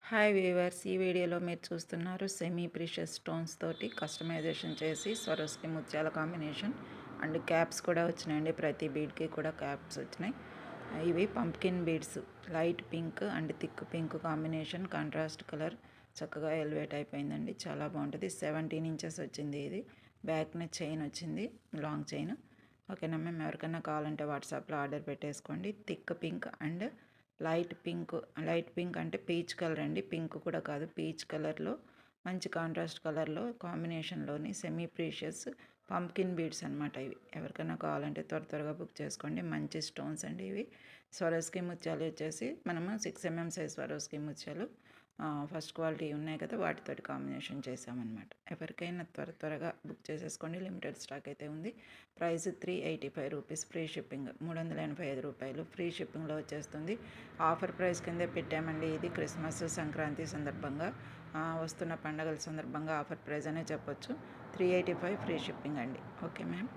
Hi weavers, ఈ వీడియోలో మీరు చూస్తున్నారు సెమీ ప్రీషియస్ స్టోన్స్ తోటి కస్టమైజేషన్ చేసి స్వరోస్కి ముత్యాల కాంబినేషన్ అండ్ క్యాప్స్ కూడా వచ్చినాయండి. ప్రతి బీడ్కి కూడా క్యాప్స్ వచ్చినాయి. ఇవి pumpkin beads, light pink and thick pink combination, contrast colour చక్కగా ఎలివేట్ అయిపోయిందండి. చాలా బాగుంటుంది. 17 ఇంచెస్ వచ్చింది. ఇది బ్యాక్న చైన్ వచ్చింది, లాంగ్ చైన్. ఓకేనా మేము, ఎవరికైనా కావాలంటే వాట్సాప్లో ఆర్డర్ పెట్టేసుకోండి. Thick pink and light pink అంటే పీచ్ కలర్ అండి, పింక్ కూడా కాదు, పీచ్ కలర్లో మంచి కాంట్రాస్ట్ కలర్లో కాంబినేషన్లోని సెమీ ప్రీషియస్ పంప్కిన్ బీడ్స్ అనమాట. ఇవి ఎవరికైనా కావాలంటే త్వరగా బుక్ చేసుకోండి. మంచి స్టోన్స్ అండి ఇవి. స్వరోస్కి ముత్యాలు వచ్చేసి మనము 6 mm సైజ్ స్వరోస్కి ముత్యాలు ఫస్ట్ క్వాలిటీ ఉన్నాయి కదా, వాటితోటి కాంబినేషన్ చేసామన్నమాట. ఎవరికైనా త్వరగా బుక్ చేసేసుకోండి. లిమిటెడ్ స్టాక్ అయితే ఉంది. Price 385 rupees, free shipping. 385 రూపాయలు ఫ్రీ షిప్పింగ్లో వచ్చేస్తుంది. ఆఫర్ ప్రైస్ కిందే పెట్టామండి. ఇది క్రిస్మస్, సంక్రాంతి సందర్భంగా వస్తున్న పండగల సందర్భంగా ఆఫర్ ప్రైస్ అనే చెప్పొచ్చు. 385 ఫ్రీ షిప్పింగ్ అండి. Okay ma'am.